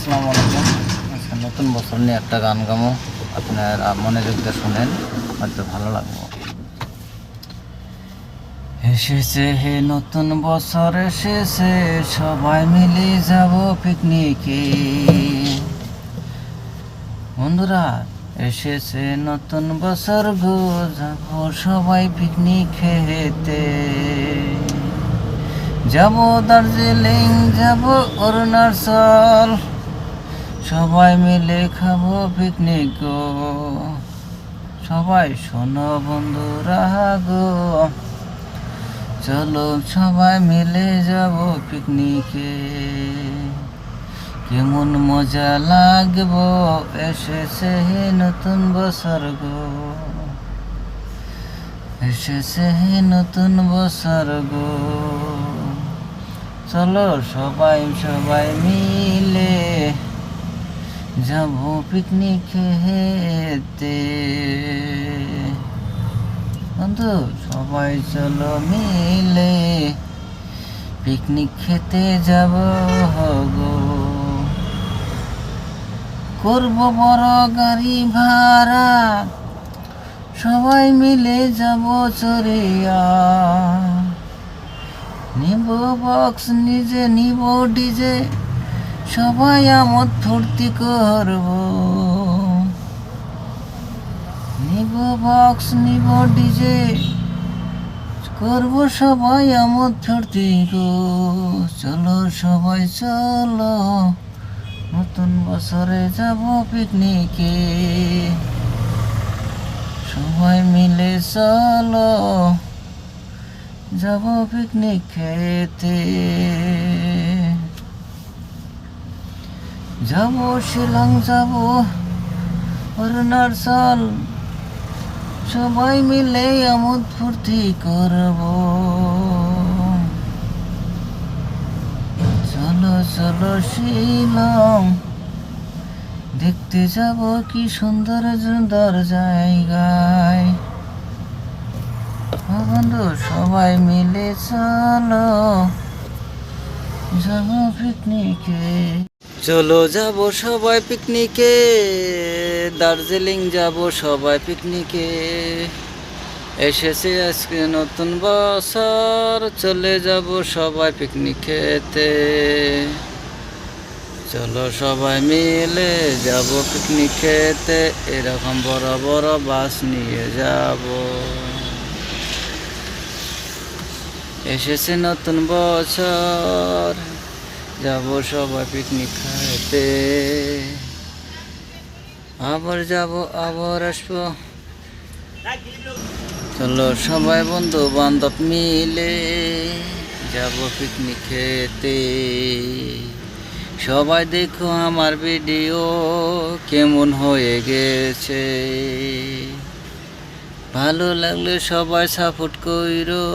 আসসালামু আলাইকুম। আজকে নতুন বছর নিয়ে একটা গান গামো, আপনার মনোযোগ দিয়ে শুনেন, হয়তো ভালো লাগবে। এসেছে হে নতুন বছর এসেছে, সবাই মিলে যাব পিকনিকে। বন্ধুরা এসেছে নতুন বছর গো, যাব সবাই পিকনিক খেতে। যাব দার্জিলিং, যাব অরুণাচল, সবাই মিলে খাবো পিকনিক গো। সবাই শোনো বন্ধুরা গো, চলো সবাই মিলে যাব পিকনিকে। কেমন মজা লাগবো, এসেছে হে নতুন বছর গো, এসেছে হে নতুন বছর গো। চলো সবাই সবাই মিলে যাব পিকনিক খেতে। বন্ধু সবাই চলো মিলে পিকনিক খেতে যাব গো। করব বড় গাড়ি ভাড়া, সবাই মিলে যাব চড়িয়া। নিব বক্স নিজে, নিব ডিজে, সবাই আমোদ ফুর্তি করব। নিব বক্স নিব ডিজে, করব সবাই আমোদ ফুর্তি গো। চলো সবাই চলো, নতুন বছরে যাব পিকনিকে। সবাই মিলে চলো, যাব পিকনিক খেতে। যাব শিলং, যাব অরুণাচল, সবাই মিলে আমোদ ফুর্তি করব। চলো চলো শিলং, দেখতে যাব কি সুন্দর সুন্দর জায়গায়। বন্ধু সবাই মিলে চলো, যাব পিকনিকে। চলো যাব সবাই পিকনিকে, দার্জিলিং যাব সবাই পিকনিকে। এসেছে আজকে নতুন বছর, চলে যাব সবাই পিকনিক খেতে। চলো সবাই মিলে যাব পিকনিক খেতে, এরকম বড় বড় বাস নিয়ে যাব। এসেছে নতুন বছর, যাব সবাই পিকনিক খাইতে। আবার যাব আবার আসবো। চলো সবাই বন্ধু বান্ধব মিলে যাব পিকনিক খেতে। সবাই দেখো আমার ভিডিও কেমন হয়ে গেছে। ভালো লাগলে সবাই সাপোর্ট কইরো।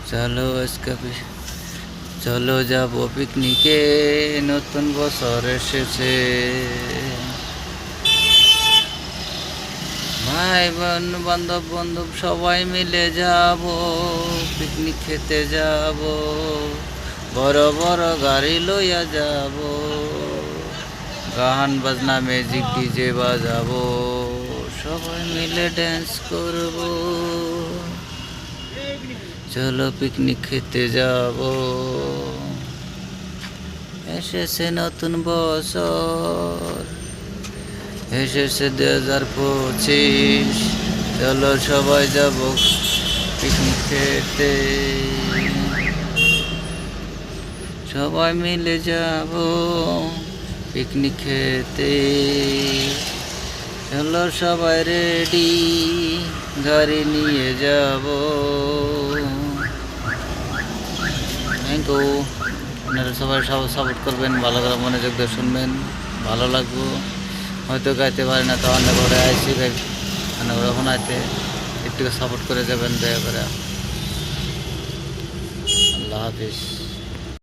চলো আজকে চলো যাব পিকনিকে, নতুন বছর এসেছে। ভাই বোন বান্ধব বান্ধব সবাই মিলে যাব পিকনিক খেতে যাব। বড় বড় গাড়ি লইয়া যাব, গান বাজনা মিউজিক ডিজে বাজাবো, সবাই মিলে ড্যান্স করব। চলো পিকনিক খেতে যাব, এসেছে নতুন বছর, এসেছে 2025। চলো সবাই যাব পিকনিক খেতে, সবাই মিলে যাব পিকনিক খেতে। চলো সবাই রেডি, গাড়ি নিয়ে যাব। Thank you. আপনারা সবাই সাপোর্ট করবেন, ভালো করে মনোযোগ দিয়ে শুনবেন, ভালো লাগবো। হয়তো গাইতে পারি না, তো অন্য করে আইসি গাই, অন্য করে শোনাইতে একটু সাপোর্ট করে যাবেন দয়া করে। আল্লাহ হাফিজ।